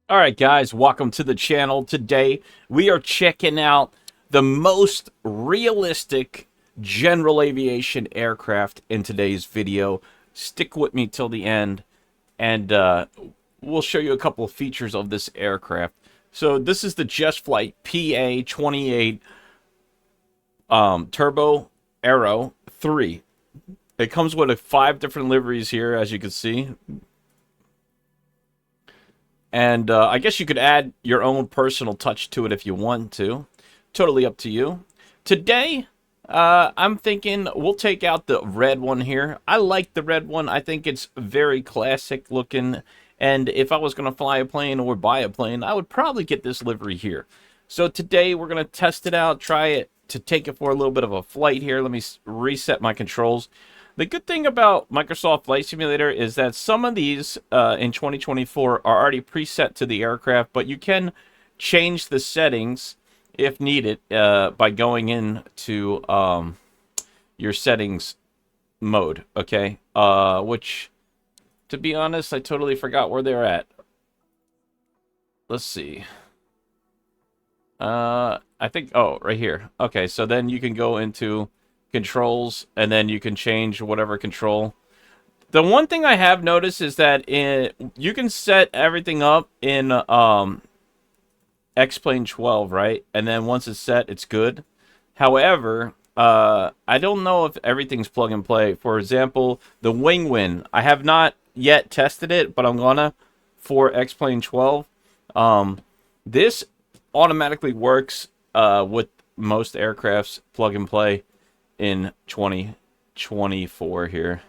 All right, guys, welcome to the channel. Today, we are checking out the most realistic general aviation aircraft in today's video. Stick with me till the end, and we'll show you a couple of features of this aircraft. So this is the Just Flight PA28 Turbo Aero 3. It comes with 5 different liveries here, as you can see. And I guess you could add your own personal touch to it if you want to. Totally up to you. Today, I'm thinking we'll take out the red one here. I like the red one. I think it's very classic looking. And if I was going to fly a plane or buy a plane, I would probably get this livery here. So today, we're going to test it out, try it to take it for a little bit of a flight here. Let me reset my controls. The good thing about Microsoft Flight Simulator is that some of these in 2024 are already preset to the aircraft, but you can change the settings if needed by going into your settings mode, okay? Which, to be honest, I totally forgot where they're at. Let's see. I think, oh, right here. Okay, so then you can go into controls, and then you can change whatever control. The one thing I have noticed is that you can set everything up in X-Plane 12, right? And then once it's set, it's good. However, I don't know if everything's plug and play. For example, the wing win. I have not yet tested it, but I'm gonna for X-Plane 12. This automatically works with most aircrafts plug and play in 2024 here.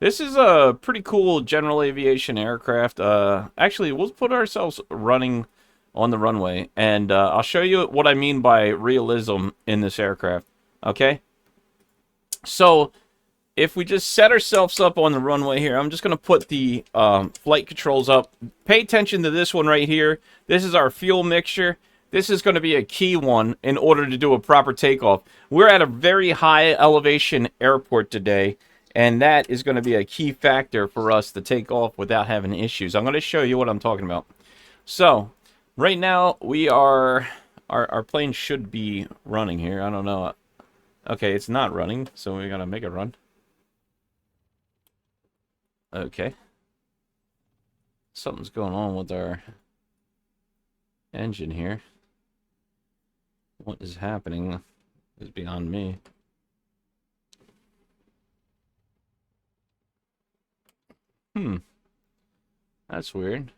This is a pretty cool general aviation aircraft. Actually, we'll put ourselves running on the runway, and I'll show you what I mean by realism in this aircraft. Okay? So, if we just set ourselves up on the runway here, I'm just going to put the flight controls up. Pay attention to this one right here. This is our fuel mixture. This is going to be a key one in order to do a proper takeoff. We're at a very high elevation airport today, and that is going to be a key factor for us to take off without having issues. I'm going to show you what I'm talking about. So, right now, we are... Our plane should be running here. I don't know. Okay, it's not running, so we got to make it run. Okay. Something's going on with our engine here. What is happening is beyond me. That's weird.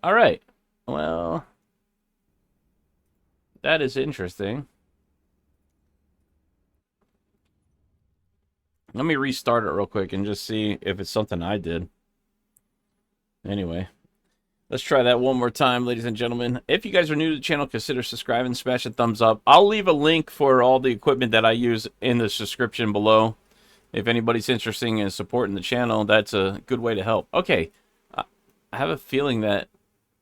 Alright. Well, that is interesting. Let me restart it real quick and just see if it's something I did. Anyway. Let's try that one more time, ladies and gentlemen. If you guys are new to the channel, consider subscribing, smash a thumbs up. I'll leave a link for all the equipment that I use in the description below. If anybody's interested in supporting the channel, that's a good way to help. Okay, I have a feeling that...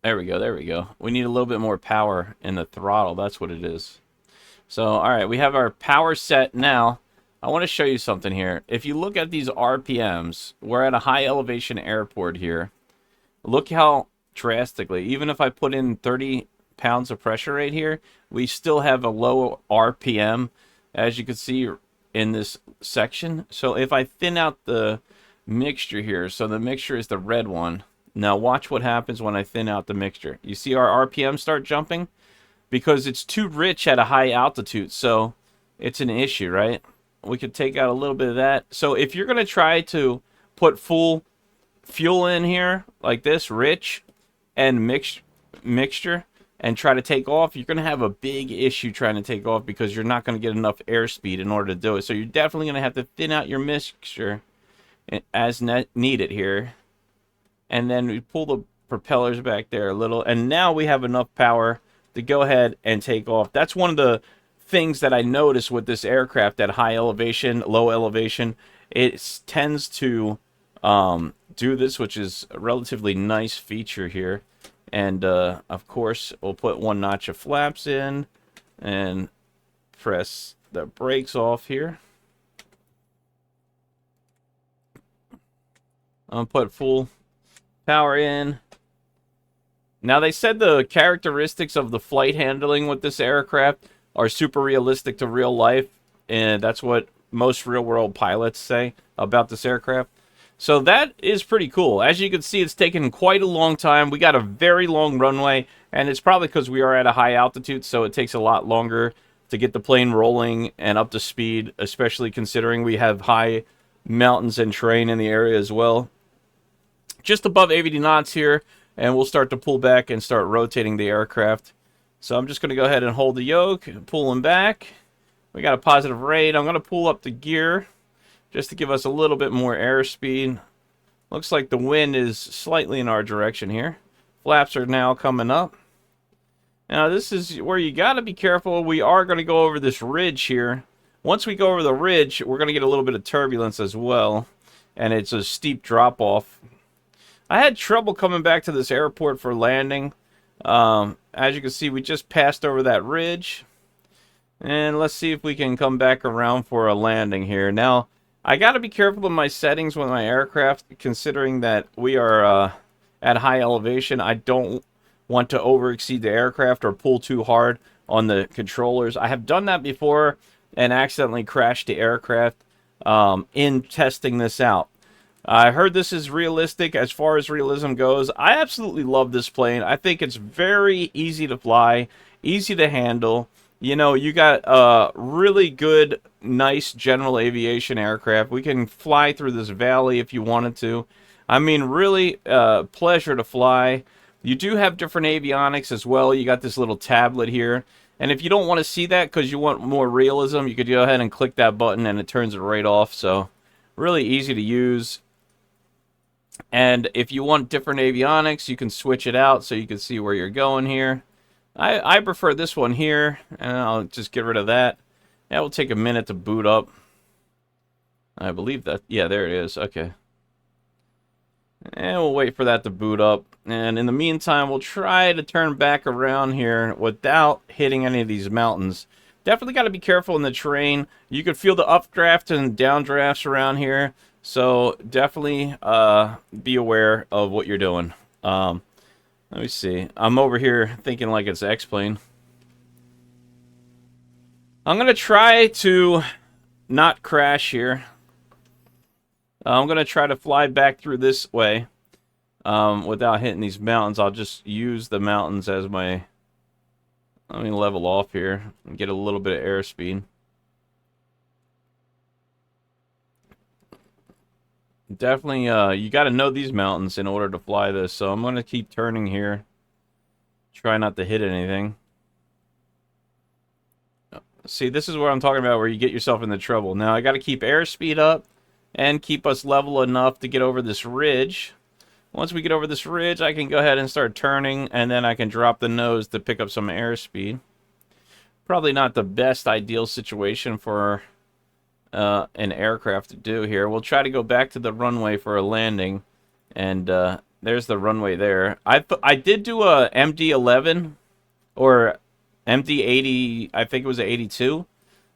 There we go, there we go. We need a little bit more power in the throttle. That's what it is. So, alright, we have our power set now. I want to show you something here. If you look at these RPMs, we're at a high elevation airport here. Look how... drastically. Even if I put in 30 pounds of pressure right here, we still have a low RPM, as you can see in this section. So if I thin out the mixture here, so the mixture is the red one. Now watch what happens when I thin out the mixture. You see our RPM start jumping? Because it's too rich at a high altitude, so it's an issue, right? We could take out a little bit of that. So if you're going to try to put full fuel in here, like this, rich, and mixture and try to take off, you're going to have a big issue trying to take off because you're not going to get enough airspeed in order to do it. So you're definitely going to have to thin out your mixture as needed here. And then we pull the propellers back there a little. And now we have enough power to go ahead and take off. That's one of the things that I noticed with this aircraft at high elevation, low elevation. It tends to... do this, which is a relatively nice feature here. And of course we'll put one notch of flaps in and press the brakes off here. I'll put full power in, Now, they said the characteristics of the flight handling with this aircraft are super realistic to real life, and that's what most real-world pilots say about this aircraft. So that is pretty cool. As you can see, it's taken quite a long time. We got a very long runway, and it's probably because we are at a high altitude, so it takes a lot longer to get the plane rolling and up to speed, especially considering we have high mountains and terrain in the area as well. Just above 80 knots here, and we'll start to pull back and start rotating the aircraft. So I'm just going to go ahead and hold the yoke, pull him back. We got a positive rate. I'm going to pull up the gear just to give us a little bit more airspeed. Looks like the wind is slightly in our direction here. Flaps are now coming up. Now this is where you got to be careful. We are going to go over this ridge here. Once we go over the ridge, we're going to get a little bit of turbulence as well. And it's a steep drop off. I had trouble coming back to this airport for landing. As you can see, we just passed over that ridge. And let's see if we can come back around for a landing here. Now, I got to be careful of my settings with my aircraft, considering that we are at high elevation. I don't want to overexceed the aircraft or pull too hard on the controllers. I have done that before and accidentally crashed the aircraft in testing this out. I heard this is realistic as far as realism goes. I absolutely love this plane. I think it's very easy to fly, easy to handle. You know, you got a really good, nice general aviation aircraft. We can fly through this valley if you wanted to. I mean, really pleasure to fly. You do have different avionics as well. You got this little tablet here. And if you don't want to see that because you want more realism, you could go ahead and click that button and it turns it right off. So, really easy to use. And if you want different avionics, you can switch it out so you can see where you're going here. I prefer this one here, and I'll just get rid of that. That will take a minute to boot up. I believe that, yeah, there it is, okay. And we'll wait for that to boot up. And in the meantime, we'll try to turn back around here without hitting any of these mountains. Definitely got to be careful in the terrain. You can feel the updraft and downdrafts around here. So definitely be aware of what you're doing. Let me see. I'm over here thinking like it's X-plane. I'm going to try to not crash here. I'm going to try to fly back through this way without hitting these mountains. I'll just use the mountains as my... Let me level off here and get a little bit of airspeed. Definitely, you got to know these mountains in order to fly this. So I'm going to keep turning here. Try not to hit anything. See, this is what I'm talking about where you get yourself into trouble. Now, I got to keep airspeed up and keep us level enough to get over this ridge. Once we get over this ridge, I can go ahead and start turning, and then I can drop the nose to pick up some airspeed. Probably not the best ideal situation for an aircraft to do here. We'll try to go back to the runway for a landing, and there's the runway there. I did do a MD-11 or MD-80, I think it was an 82.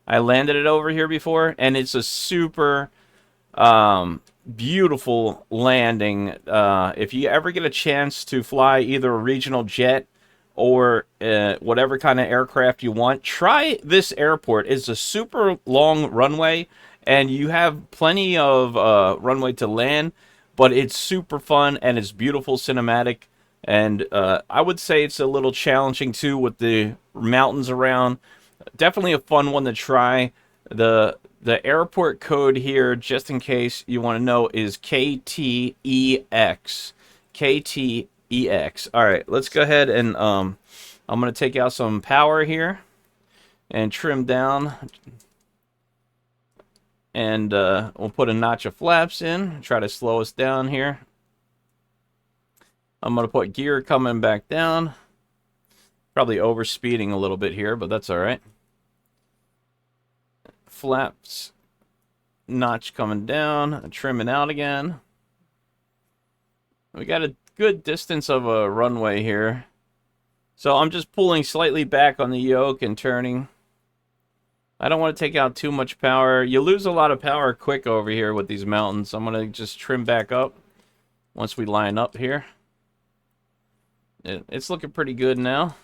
I landed it over here before, and it's a super beautiful landing. If you ever get a chance to fly either a regional jet or whatever kind of aircraft you want, try this airport. It's a super long runway, and you have plenty of runway to land, but it's super fun, and it's beautiful cinematic, and I would say it's a little challenging, too, with the mountains around. Definitely a fun one to try. The airport code here, just in case you want to know, is KTEX. KTEX. All right, let's go ahead and I'm going to take out some power here and trim down. And we'll put a notch of flaps in, try to slow us down here. I'm going to put gear coming back down. Probably overspeeding a little bit here, but that's all right. Flaps, notch coming down, trimming out again. We got a good distance of a runway here. So I'm just pulling slightly back on the yoke and turning. I don't want to take out too much power. You lose a lot of power quick over here with these mountains. I'm going to just trim back up once we line up here. It's looking pretty good now.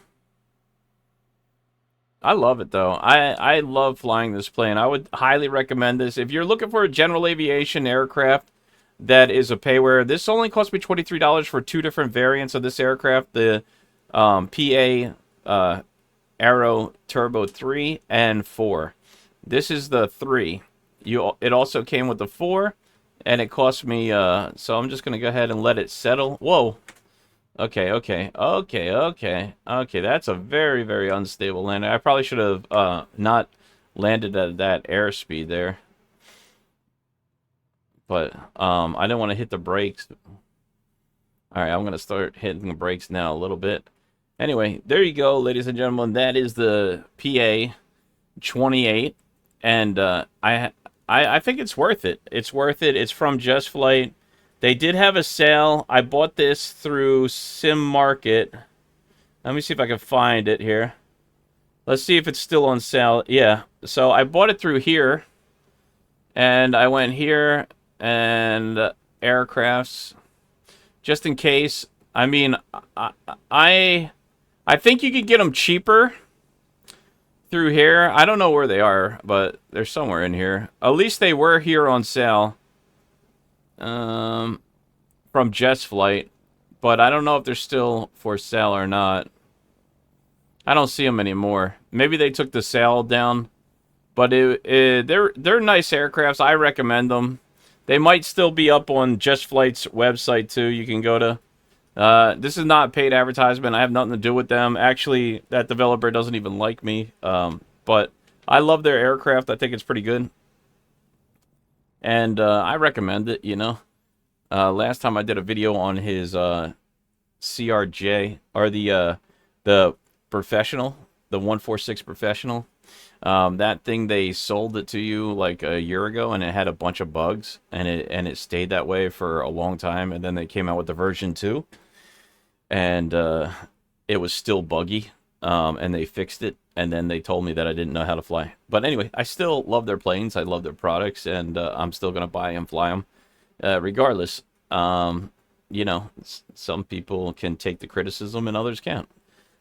I love it, though. I love flying this plane. I would highly recommend this. If you're looking for a general aviation aircraft that is a payware, this only cost me $23 for 2 different variants of this aircraft. The PA Aero Turbo 3 and 4. This is the 3. It also came with the 4, and it cost me, so I'm just going to go ahead and let it settle. Whoa. Okay, that's a very, very unstable landing. I probably should have not landed at that airspeed there. But I didn't want to hit the brakes. Alright, I'm going to start hitting the brakes now a little bit. Anyway, there you go, ladies and gentlemen. That is the PA28. And I think it's worth it. It's worth it. It's from Just Flight. They did have a sale. I bought this through Sim Market. Let me see if I can find it here. Let's see if it's still on sale. Yeah, so I bought it through here. And I went here and aircrafts. Just in case. I mean, I think you could get them cheaper through here. I don't know where they are, but they're somewhere in here. At least they were here on sale. From Just Flight, but I don't know if they're still for sale or not. I don't see them anymore. Maybe they took the sale down, but they're nice aircrafts. I recommend them. They might still be up on Just Flight's website too. You can go to. This is not paid advertisement. I have nothing to do with them. Actually, that developer doesn't even like me. But I love their aircraft. I think it's pretty good. And I recommend it, you know. Last time I did a video on his CRJ, or the Professional, the 146 Professional. That thing, they sold it to you like a year ago, and it had a bunch of bugs, and it stayed that way for a long time, and then they came out with the version 2, and it was still buggy, and they fixed it. And then they told me that I didn't know how to fly. But anyway, I still love their planes. I love their products. And I'm still going to buy and fly them. Regardless, you know, some people can take the criticism and others can't.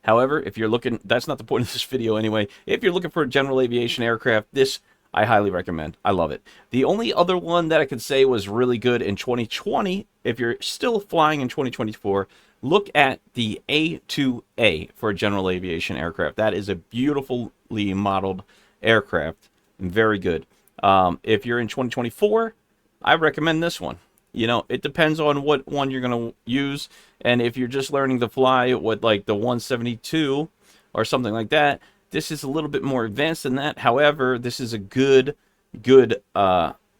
However, if you're looking, that's not the point of this video anyway. If you're looking for a general aviation aircraft, this I highly recommend. I love it. The only other one that I could say was really good in 2020, if you're still flying in 2024, look at the A2A for a general aviation aircraft. That is a beautifully modeled aircraft. Very good. If you're in 2024, I recommend this one. You know, it depends on what one you're going to use. And if you're just learning to fly with like the 172 or something like that, this is a little bit more advanced than that. However, this is a good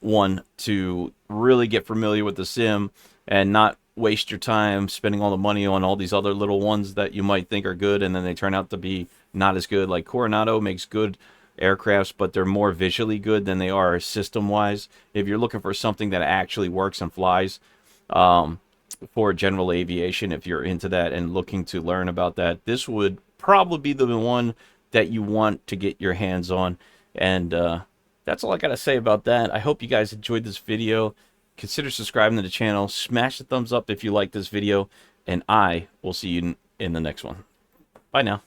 one to really get familiar with the sim and not waste your time spending all the money on all these other little ones that you might think are good and then they turn out to be not as good. Like Coronado makes good aircrafts, but they're more visually good than they are system-wise. If you're looking for something that actually works and flies for general aviation, if you're into that and looking to learn about that, this would probably be the one that you want to get your hands on. And that's all I got to say about that. I hope you guys enjoyed this video. Consider subscribing to the channel. Smash the thumbs up if you like this video. And I will see you in the next one. Bye now.